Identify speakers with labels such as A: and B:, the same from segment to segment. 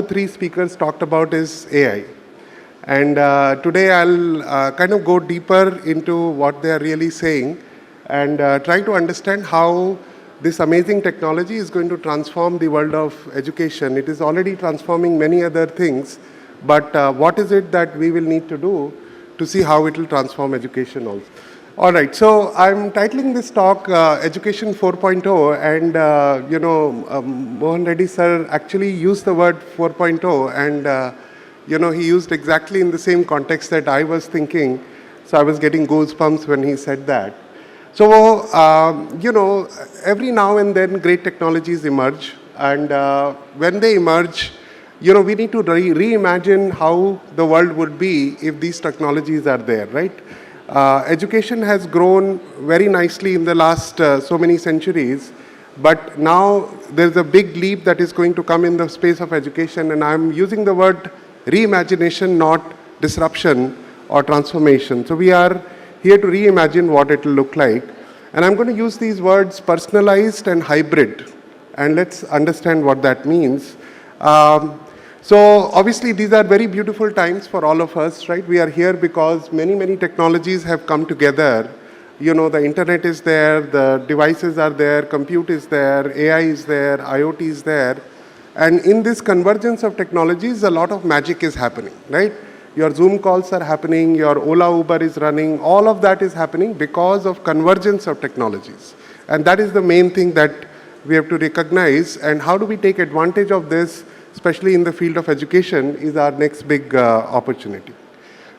A: the three speakers talked about is AI. And today I'll kind of go deeper into what they are really saying and try to understand how this amazing technology is going to transform the world of education. It is already transforming many other things, but what is it that we will need to do to see how it will transform education also? All right, so I'm titling this talk Education 4.0, and Mohan Reddy sir actually used the word 4.0, and he used exactly in the same context that I was thinking, so I was getting goosebumps when he said that. So, every now and then great technologies emerge, and when they emerge, we need to reimagine how the world would be if these technologies are there, right? Education has grown very nicely in the last so many centuries, but now there's a big leap that is going to come in the space of education, and I'm using the word reimagination, not disruption or transformation. So we are here to reimagine what it will look like. And I'm going to use these words personalized and hybrid. And let's understand what that means. So obviously these are very beautiful times for all of us, right? We are here because many, many technologies have come together. The internet is there, the devices are there, compute is there, AI is there, IoT is there. And in this convergence of technologies, a lot of magic is happening, right? Your Zoom calls are happening, your Ola Uber is running, all of that is happening because of convergence of technologies. And that is the main thing that we have to recognize. And how do we take advantage of this, especially in the field of education, is our next big opportunity.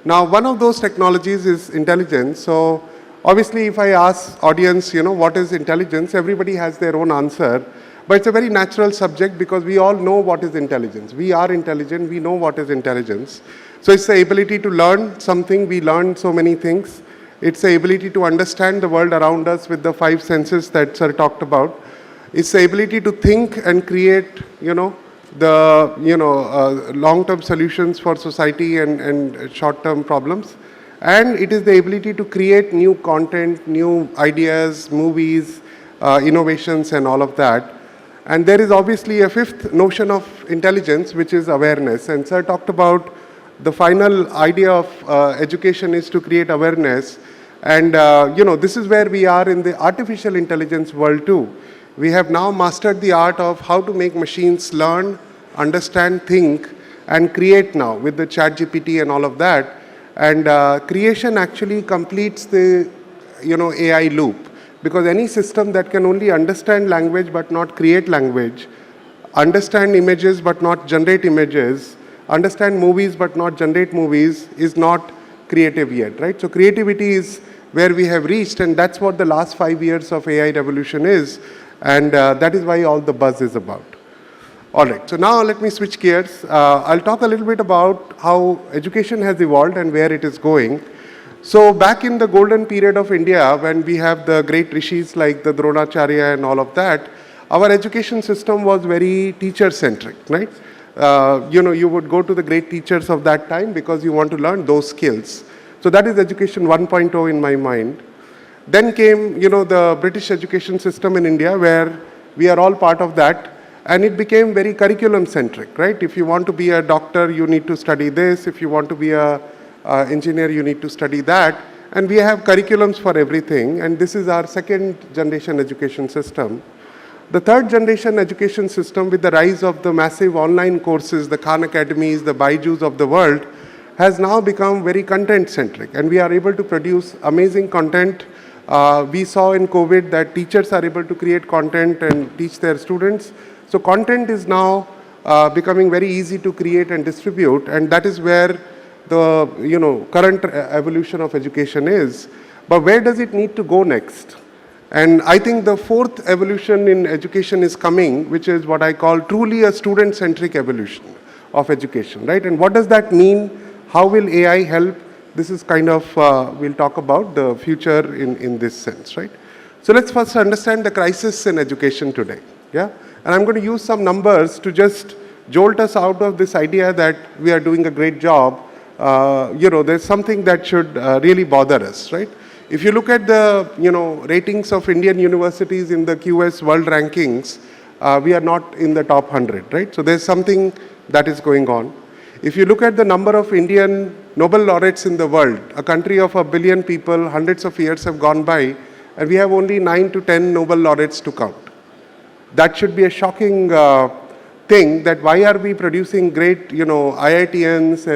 A: Now, one of those technologies is intelligence. So obviously, if I ask audience, what is intelligence, everybody has their own answer. But it's a very natural subject because we all know what is intelligence. We are intelligent, we know what is intelligence. So it's the ability to learn something. We learn so many things. It's the ability to understand the world around us with the 5 senses that Sir talked about. It's the ability to think and create, long-term solutions for society and short-term problems. And it is the ability to create new content, new ideas, movies, innovations, and all of that. And there is obviously a fifth notion of intelligence, which is awareness. And Sir talked about the final idea of education is to create awareness. And, this is where we are in the artificial intelligence world too. We have now mastered the art of how to make machines learn, understand, think, and create now with the ChatGPT and all of that. And creation actually completes the, AI loop. Because any system that can only understand language but not create language, understand images but not generate images, understand movies but not generate movies, is not creative yet, right? So creativity is where we have reached, and that's what the last 5 years of AI revolution is, and that is why all the buzz is about. All right, so now let me switch gears. I'll talk a little bit about how education has evolved and where it is going. So back in the golden period of India, when we have the great rishis like the Dronacharya and all of that, our education system was very teacher-centric, right? You would go to the great teachers of that time because you want to learn those skills. So that is education 1.0 in my mind. Then came, the British education system in India, where we are all part of that, and it became very curriculum-centric, right? If you want to be a doctor, you need to study this. If you want to be a engineer, you need to study that. And we have curriculums for everything, and this is our second generation education system. The third generation education system, with the rise of the massive online courses, the Khan Academies, the Baijus of the world, has now become very content-centric, and we are able to produce amazing content. We saw in COVID that teachers are able to create content and teach their students. So content is now becoming very easy to create and distribute, and that is where the current evolution of education is. But where does it need to go next? And I think the fourth evolution in education is coming, which is what I call truly a student-centric evolution of education, right? And what does that mean? How will AI help? This is kind of, we'll talk about the future in this sense, right? So let's first understand the crisis in education today, yeah? And I'm going to use some numbers to just jolt us out of this idea that we are doing a great job. There's something that should really bother us, right? If you look at the, ratings of Indian universities in the QS World Rankings, we are not in the top 100, right? So there's something that is going on. If you look at the number of Indian Nobel laureates in the world, a country of 1 billion people, hundreds of years have gone by, and we have only 9 to 10 Nobel laureates to count. That should be a shocking thing, that why are we producing great, IITians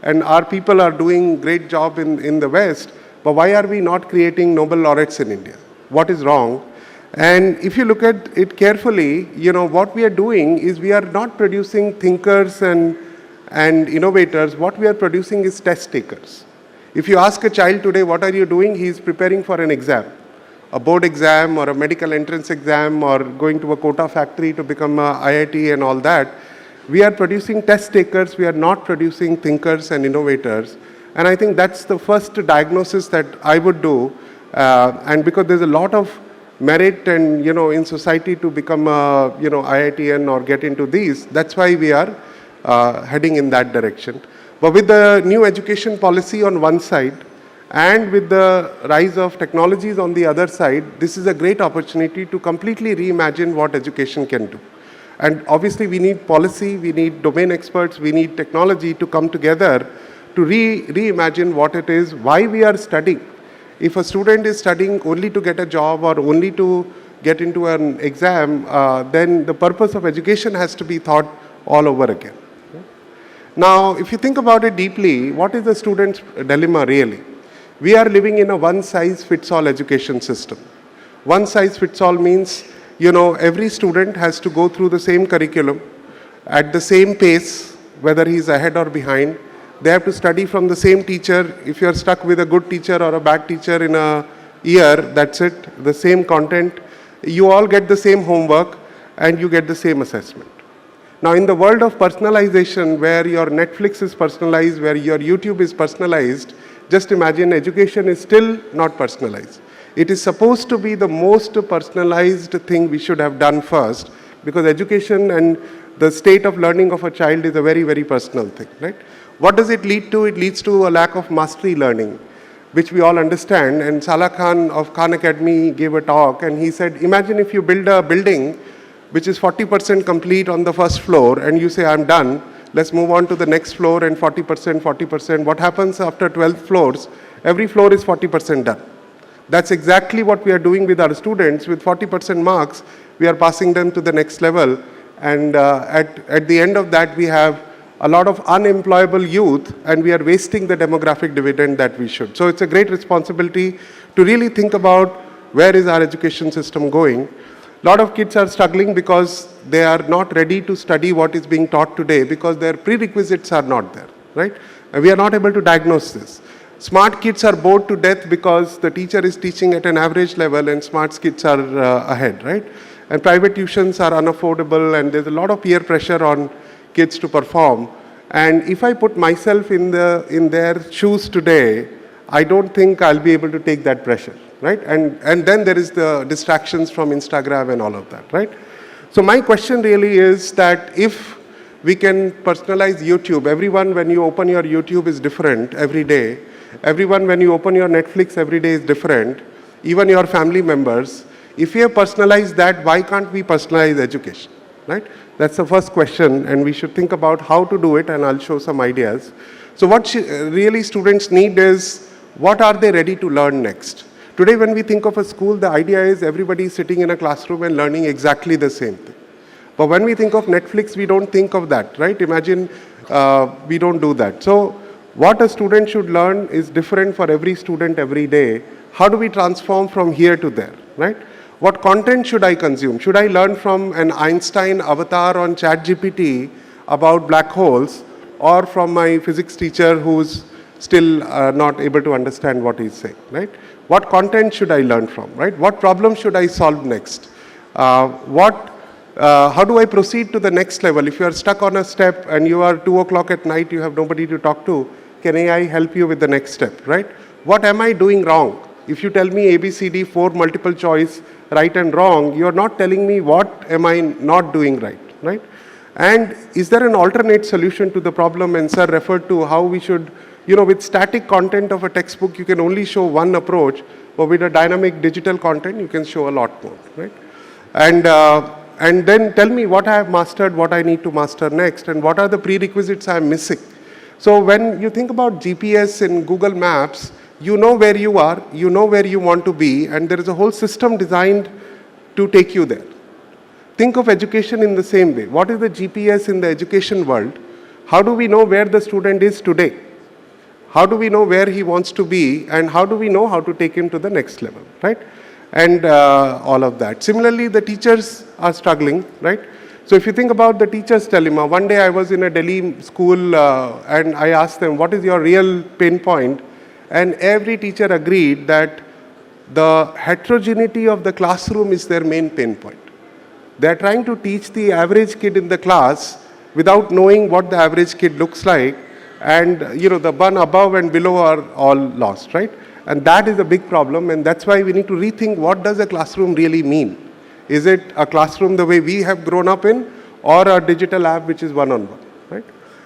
A: and our people are doing great job in the West, but why are we not creating Nobel laureates in India? What is wrong? And if you look at it carefully, what we are doing is we are not producing thinkers and innovators. What we are producing is test takers. If you ask a child today, what are you doing? He is preparing for an exam, a board exam or a medical entrance exam or going to a quota factory to become a IIT and all that. We are producing test takers. We are not producing thinkers and innovators. And I think that's the first diagnosis that I would do. And because there's a lot of merit and, in society to become a, IITian or get into these, that's why we are heading in that direction. But with the new education policy on one side and with the rise of technologies on the other side, this is a great opportunity to completely reimagine what education can do. And obviously we need policy, we need domain experts, we need technology to come together to reimagine what it is, why we are studying. If a student is studying only to get a job or only to get into an exam, then the purpose of education has to be thought all over again. Now, if you think about it deeply, what is the student's dilemma really? We are living in a one-size-fits-all education system. One-size-fits-all means, every student has to go through the same curriculum at the same pace, whether he's ahead or behind. They have to study from the same teacher. If you're stuck with a good teacher or a bad teacher in a year, that's it, the same content. You all get the same homework and you get the same assessment. Now, in the world of personalization, where your Netflix is personalized, where your YouTube is personalized, just imagine education is still not personalized. It is supposed to be the most personalized thing we should have done first, because education and the state of learning of a child is a very, very personal thing, right? What does it lead to? It leads to a lack of mastery learning, which we all understand. And Salah Khan of Khan Academy gave a talk, and he said, imagine if you build a building which is 40% complete on the first floor, and you say, I'm done, let's move on to the next floor, and 40%, 40%. What happens after 12 floors? Every floor is 40% done. That's exactly what we are doing with our students. With 40% marks, we are passing them to the next level. And at the end of that, we have a lot of unemployable youth, and we are wasting the demographic dividend that we should. So it's a great responsibility to really think about where is our education system going. A lot of kids are struggling because they are not ready to study what is being taught today because their prerequisites are not there, right? And we are not able to diagnose this. Smart kids are bored to death because the teacher is teaching at an average level and smart kids are ahead, right? And private tuitions are unaffordable, and there's a lot of peer pressure on kids to perform. And if I put myself in their shoes today, I don't think I'll be able to take that pressure, right? And then there is the distractions from Instagram and all of that, right? So my question really is that if we can personalize YouTube, everyone when you open your YouTube is different every day. Everyone when you open your Netflix every day is different, even your family members. If we have personalized that, why can't we personalize education, right? That's the first question, and we should think about how to do it, and I'll show some ideas. So what really students need is, what are they ready to learn next? Today when we think of a school, the idea is everybody is sitting in a classroom and learning exactly the same thing. But when we think of Netflix, we don't think of that, right? Imagine we don't do that. So what a student should learn is different for every student every day. How do we transform from here to there, right? What content should I consume? Should I learn from an Einstein avatar on ChatGPT about black holes, or from my physics teacher who's still not able to understand what he's saying, right? What content should I learn from, right? What problem should I solve next? How do I proceed to the next level? If you are stuck on a step and you are 2 o'clock at night, you have nobody to talk to, can AI help you with the next step, right? What am I doing wrong? If you tell me ABCD, 4 multiple choice, right and wrong, you are not telling me what am I not doing right, right? And is there an alternate solution to the problem? And sir referred to how we should, with static content of a textbook, you can only show one approach, but with a dynamic digital content, you can show a lot more, right? and then tell me what I have mastered, what I need to master next, and what are the prerequisites I am missing. So when you think about GPS in Google Maps, you know where you are, you know where you want to be, and there is a whole system designed to take you there. Think of education in the same way. What is the GPS in the education world? How do we know where the student is today? How do we know where he wants to be, and how do we know how to take him to the next level, right? And all of that. Similarly, the teachers are struggling, right? So if you think about the teacher's dilemma, one day I was in a Delhi school and I asked them, what is your real pain point? And every teacher agreed that the heterogeneity of the classroom is their main pain point. They are trying to teach the average kid in the class without knowing what the average kid looks like, and the one above and below are all lost, right? And that is a big problem, and that's why we need to rethink what does a classroom really mean. Is it a classroom the way we have grown up in, or a digital app which is one-on-one, right?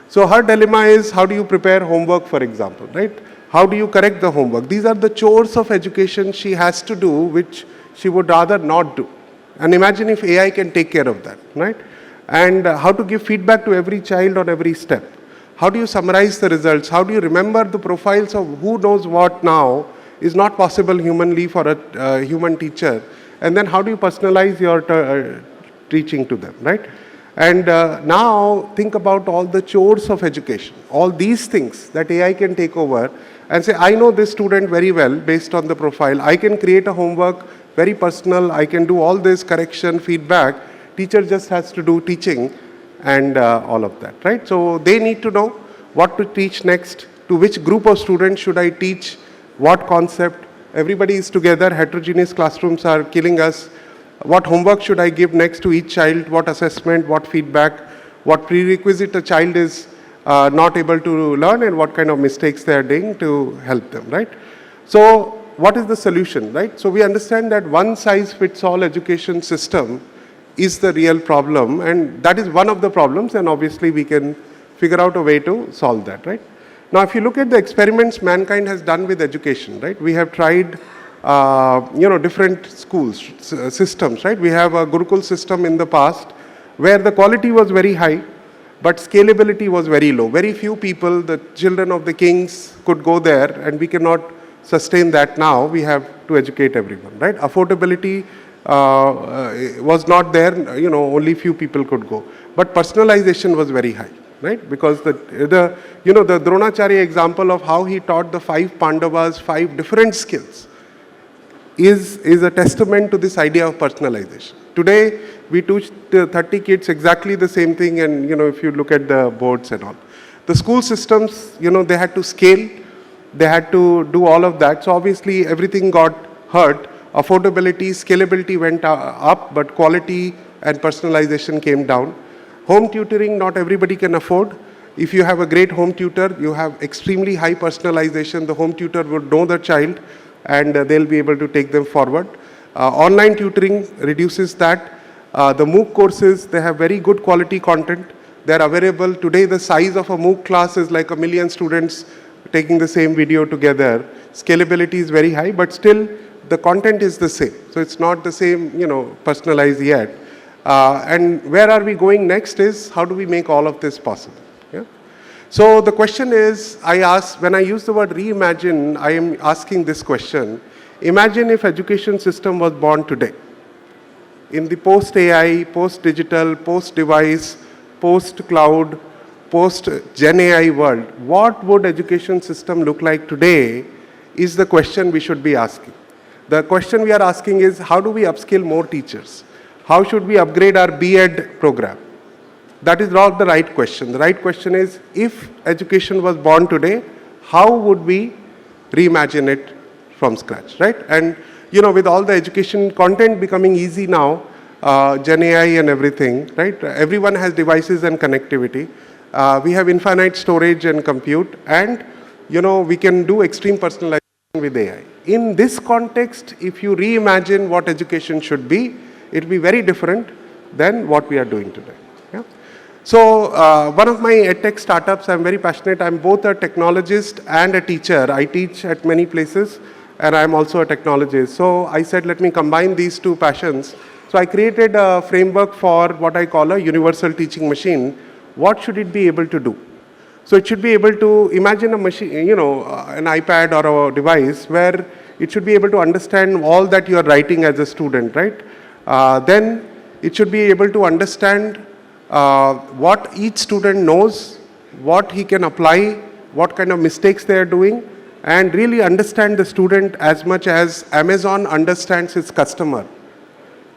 A: So her dilemma is, how do you prepare homework, for example, right? How do you correct the homework? These are the chores of education she has to do, which she would rather not do. And imagine if AI can take care of that, right? And how to give feedback to every child on every step. How do you summarize the results? How do you remember the profiles of who knows what now is not possible humanly for a human teacher? And then how do you personalize your teaching to them, right? And now think about all the chores of education, all these things that AI can take over and say, I know this student very well based on the profile. I can create a homework, very personal. I can do all this correction, feedback. Teacher just has to do teaching and all of that, right? So they need to know what to teach next, to which group of students should I teach, what concept. Everybody is together, heterogeneous classrooms are killing us. What homework should I give next to each child, what assessment, what feedback, what prerequisite a child is not able to learn, and what kind of mistakes they are doing to help them, right? So what is the solution, right? So we understand that one size fits all education system is the real problem, and that is one of the problems, and obviously we can figure out a way to solve that, right? Now, if you look at the experiments mankind has done with education, right? We have tried, different schools, systems, right? We have a Gurukul system in the past where the quality was very high, but scalability was very low. Very few people, the children of the kings, could go there, and we cannot sustain that now. We have to educate everyone, right? Affordability was not there, only few people could go. But personalization was very high, right? Because the Dronacharya example of how he taught the 5 Pandavas 5 different skills is a testament to this idea of personalization. Today, we teach the 30 kids exactly the same thing, and if you look at the boards and all. The school systems, they had to scale, they had to do all of that. So obviously everything got hurt. Affordability, scalability went up, but quality and personalization came down. Home tutoring, not everybody can afford. If you have a great home tutor, you have extremely high personalization. The home tutor would know the child, and they'll be able to take them forward. Online tutoring reduces that. The MOOC courses, they have very good quality content. They're available. Today, the size of a MOOC class is like 1 million students taking the same video together. Scalability is very high, but still, the content is the same. So it's not the same, personalized yet. And where are we going next is, how do we make all of this possible? Yeah? So the question is, when I use the word reimagine, I am asking this question. Imagine if education system was born today. In the post-AI, post-digital, post-device, post-cloud, post-Gen AI world, what would education system look like today is the question we should be asking. The question we are asking is, how do we upskill more teachers? How should we upgrade our B.Ed program? That is not the right question. The right question is, if education was born today, how would we reimagine it from scratch, right? And, with all the education content becoming easy now, Gen AI and everything, right? Everyone has devices and connectivity. We have infinite storage and compute, and, we can do extreme personalization with AI. In this context, if you reimagine what education should be, it will be very different than what we are doing today. Yeah? So one of my edtech startups, I'm very passionate. I'm both a technologist and a teacher. I teach at many places, and I'm also a technologist. So I said, let me combine these two passions. So I created a framework for what I call a universal teaching machine. What should it be able to do? So it should be able to imagine a machine, an iPad or a device where it should be able to understand all that you are writing as a student, right? Then it should be able to understand what each student knows, what he can apply, what kind of mistakes they are doing, and really understand the student as much as Amazon understands its customer.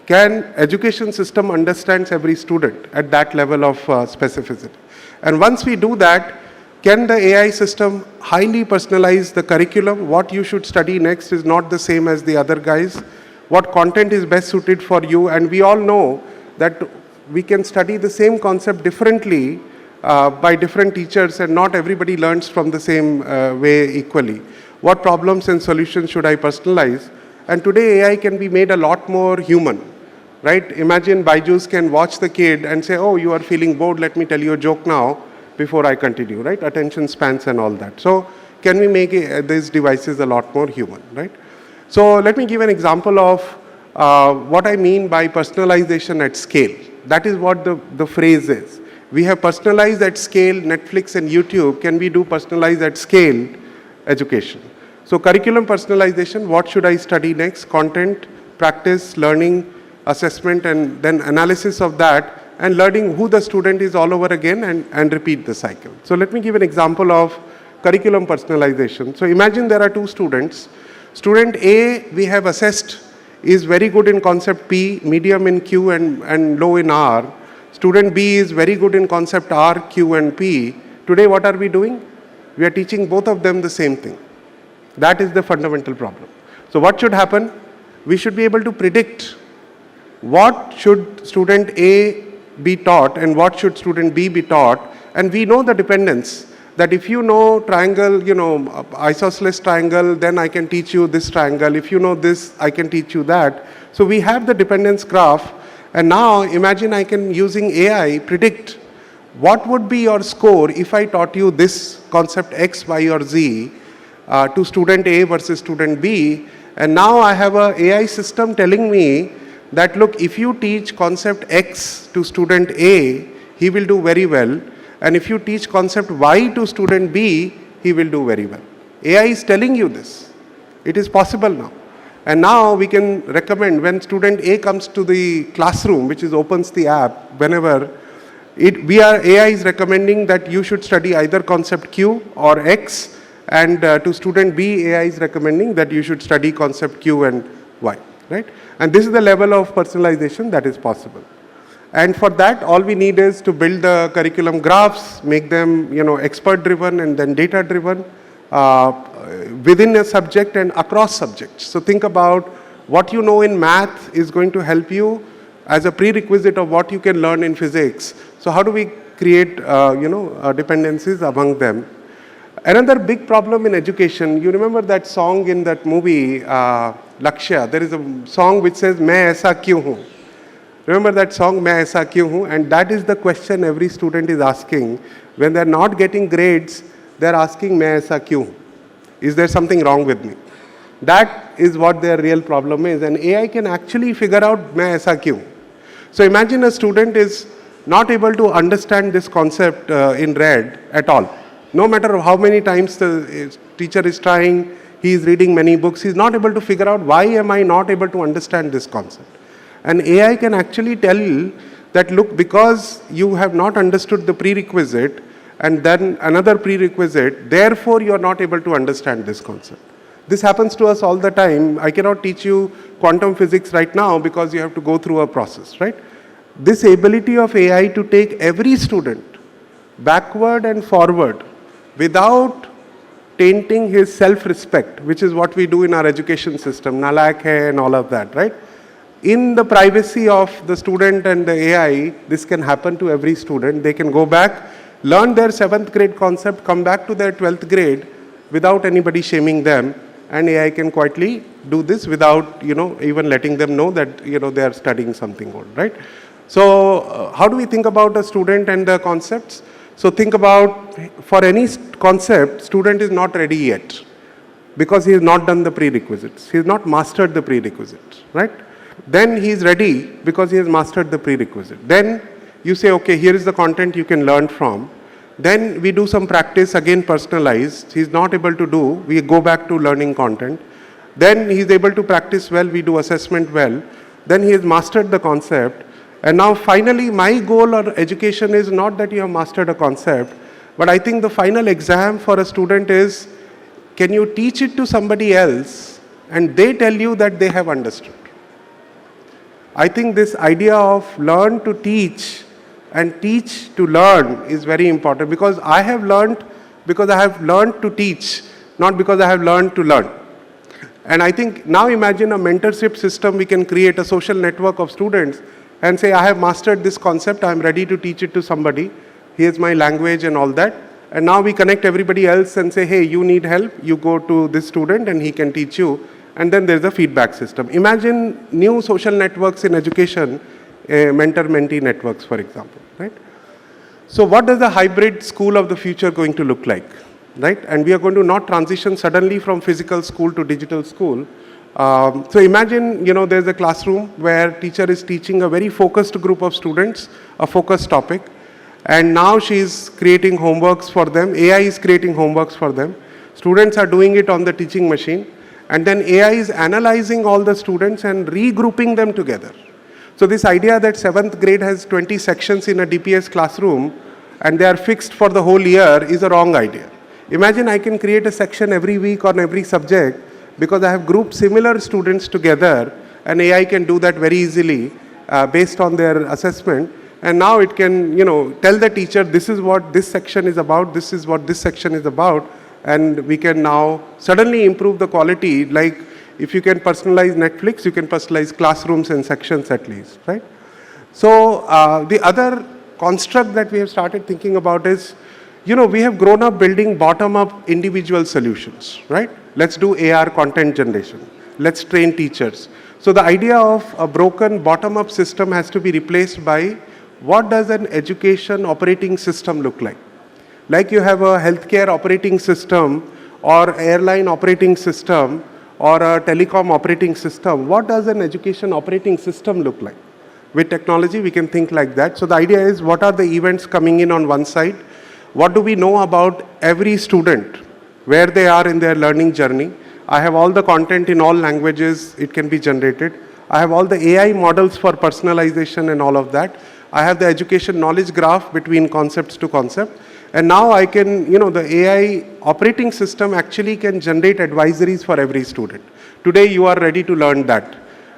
A: Can education system understands every student at that level of specificity? And once we do that, can the AI system highly personalize the curriculum? What you should study next is not the same as the other guys. What content is best suited for you? And we all know that we can study the same concept differently by different teachers, and not everybody learns from the same way equally. What problems and solutions should I personalize? And today AI can be made a lot more human, right? Imagine Byju's can watch the kid and say, oh, you are feeling bored, let me tell you a joke now before I continue, right? Attention spans and all that. So can we make these devices a lot more human, right? So let me give an example of what I mean by personalization at scale. That is what the phrase is. We have personalized at scale Netflix and YouTube. Can we do personalized at scale education? So curriculum personalization, what should I study next? Content, practice, learning, assessment, and then analysis of that, and learning who the student is all over again, and repeat the cycle. So let me give an example of curriculum personalization. So imagine there are two students. Student A, we have assessed, is very good in concept P, medium in Q, and low in R. Student B is very good in concept R, Q, and P. Today what are we doing? We are teaching both of them the same thing. That is the fundamental problem. So what should happen? We should be able to predict what should student A be taught and what should student B be taught. And we know the dependence, that if you know triangle, isosceles triangle, then I can teach you this triangle. If you know this, I can teach you that. So we have the dependence graph. And now imagine I can, using AI, predict what would be your score if I taught you this concept X, Y, or Z to student A versus student B. And now I have an AI system telling me that, look, if you teach concept X to student A, he will do very well. And if you teach concept Y to student B, he will do very well. AI is telling you this. It is possible now. And now we can recommend when student A comes to the classroom, which is opens the app, whenever, AI is recommending that you should study either concept Q or X, and to student B, AI is recommending that you should study concept Q and Y, right? And this is the level of personalization that is possible. And for that, all we need is to build the curriculum graphs, make them, expert-driven and then data-driven within a subject and across subjects. So think about what you know in math is going to help you as a prerequisite of what you can learn in physics. So how do we create, dependencies among them? Another big problem in education, you remember that song in that movie, Lakshya? There is a song which says, "Main aisa kyun hu?" Remember that song, "Main aisa kyun hu?" And that is the question every student is asking. When they are not getting grades, they are asking, "Main aisa kyun hu?" Is there something wrong with me? That is what their real problem is. And AI can actually figure out, "Main aisa kyun?" So imagine a student is not able to understand this concept in red at all. No matter how many times the teacher is trying, he is reading many books, he is not able to figure out, why am I not able to understand this concept? And AI can actually tell that, look, because you have not understood the prerequisite and then another prerequisite, therefore you are not able to understand this concept. This happens to us all the time. I cannot teach you quantum physics right now because you have to go through a process, right? This ability of AI to take every student backward and forward without tainting his self-respect, which is what we do in our education system, nalayak hai and all of that, right? In the privacy of the student and the AI, this can happen to every student. They can go back, learn their 7th grade concept, come back to their 12th grade without anybody shaming them, and AI can quietly do this without, even letting them know that, they are studying something old, right? So how do we think about a student and the concepts? So think about, for any concept, student is not ready yet because he has not done the prerequisites. He has not mastered the prerequisites, right? then he is ready because he has mastered the prerequisite. Then you say, okay, here is the content you can learn from. Then we do some practice, again personalized. He is not able to do, we go back to learning content. Then he is able to practice well, we do assessment well. Then he has mastered the concept. And now finally my goal or education is not that you have mastered a concept, but I think the final exam for a student is, can you teach it to somebody else and they tell you that they have understood. I think this idea of learn to teach and teach to learn is very important, because I have learned because I have learned to teach, not because I have learned to learn. And I think now imagine a mentorship system. We can create a social network of students and say, I have mastered this concept, I am ready to teach it to somebody. Here's my language and all that. And now we connect everybody else and say, hey, you need help, you go to this student and he can teach you. And then there's a feedback system. Imagine new social networks in education, mentor-mentee networks, for example, right? So what does the hybrid school of the future going to look like, right? And we are going to not transition suddenly from physical school to digital school. So imagine, there's a classroom where teacher is teaching a very focused group of students, a focused topic. And now she's creating homeworks for them. AI is creating homeworks for them. Students are doing it on the teaching machine. And then AI is analyzing all the students and regrouping them together. So this idea that 7th grade has 20 sections in a DPS classroom and they are fixed for the whole year is a wrong idea. Imagine I can create a section every week on every subject because I have grouped similar students together, and AI can do that very easily based on their assessment. And now it can, tell the teacher, this is what this section is about, this is what this section is about, and we can now suddenly improve the quality. Like if you can personalize Netflix, you can personalize classrooms and sections at least, right? So the other construct that we have started thinking about is, we have grown up building bottom-up individual solutions, right? Let's do AR content generation. Let's train teachers. So the idea of a broken bottom-up system has to be replaced by, what does an education operating system look like? Like you have a healthcare operating system or airline operating system or a telecom operating system. What does an education operating system look like? With technology, we can think like that. So the idea is, what are the events coming in on one side? What do we know about every student, where they are in their learning journey? I have all the content in all languages, it can be generated. I have all the AI models for personalization and all of that. I have the education knowledge graph between concepts to concept. And now I can, the AI operating system actually can generate advisories for every student. Today you are ready to learn that.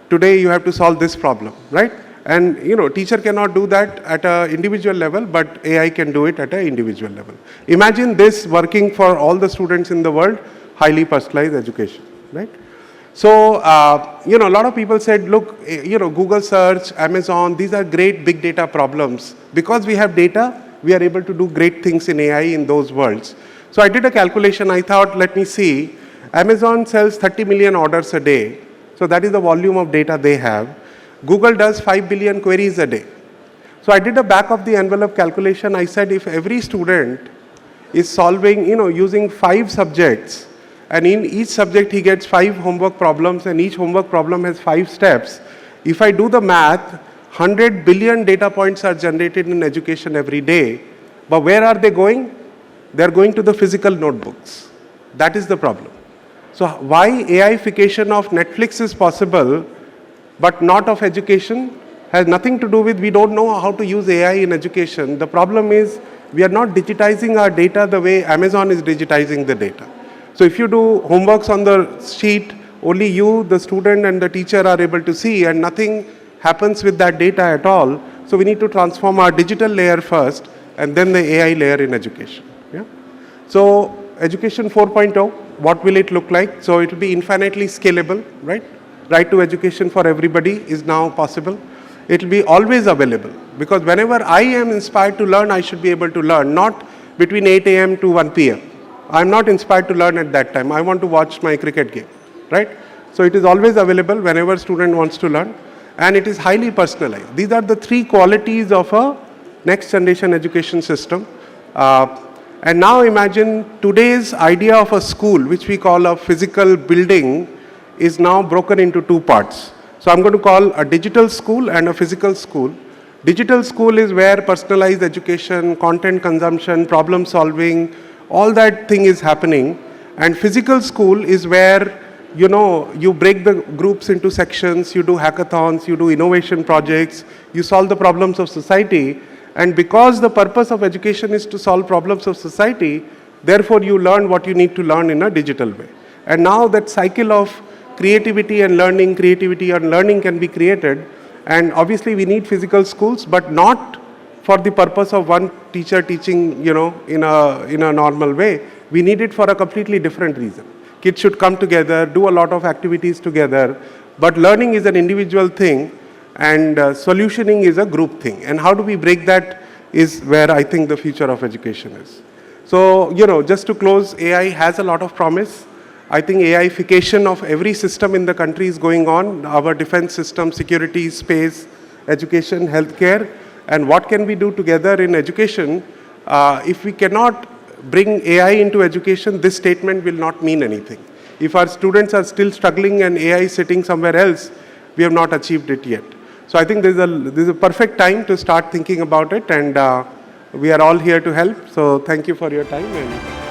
A: Today you have to solve this problem, right? And, teacher cannot do that at an individual level, but AI can do it at an individual level. Imagine this working for all the students in the world, highly personalized education, right? So, a lot of people said, look, Google search, Amazon, these are great big data problems. Because we have data, we are able to do great things in AI in those worlds. So I did a calculation. I thought, let me see. Amazon sells 30 million orders a day. So that is the volume of data they have. Google does 5 billion queries a day. So I did a back of the envelope calculation. I said, if every student is solving, using 5 subjects, and in each subject he gets 5 homework problems, and each homework problem has 5 steps. If I do the math, 100 billion data points are generated in education every day. But where are they going? They are going to the physical notebooks. That is the problem. So why AIification of Netflix is possible, but not of education, has nothing to do with we don't know how to use AI in education. The problem is we are not digitizing our data the way Amazon is digitizing the data. So if you do homeworks on the sheet, only you, the student and the teacher are able to see, and nothing happens with that data at all. So we need to transform our digital layer first and then the AI layer in education. Yeah? So education 4.0, what will it look like? So it will be infinitely scalable, right? Right to education for everybody is now possible. It will be always available, because whenever I am inspired to learn, I should be able to learn, not between 8 a.m. to 1 p.m. I'm not inspired to learn at that time. I want to watch my cricket game, right? So it is always available whenever student wants to learn, and it is highly personalized. These are the 3 qualities of a next generation education system. And now imagine today's idea of a school, which we call a physical building, is now broken into 2 parts. So I'm going to call a digital school and a physical school. Digital school is where personalized education, content consumption, problem solving, all that thing is happening. And physical school is where, you break the groups into sections, you do hackathons, you do innovation projects, you solve the problems of society. And because the purpose of education is to solve problems of society, therefore you learn what you need to learn in a digital way. And now that cycle of creativity and learning can be created. And obviously we need physical schools, but not for the purpose of one teacher teaching, in a normal way. We need it for a completely different reason. Kids should come together, do a lot of activities together, but learning is an individual thing and solutioning is a group thing. And how do we break that is where I think the future of education is. So, just to close, AI has a lot of promise. I think AIification of every system in the country is going on. Our defense system, security, space, education, healthcare. And what can we do together in education? If we cannot bring AI into education, this statement will not mean anything. If our students are still struggling and AI is sitting somewhere else, we have not achieved it yet. So I think this is a perfect time to start thinking about it, and we are all here to help. So thank you for your time. And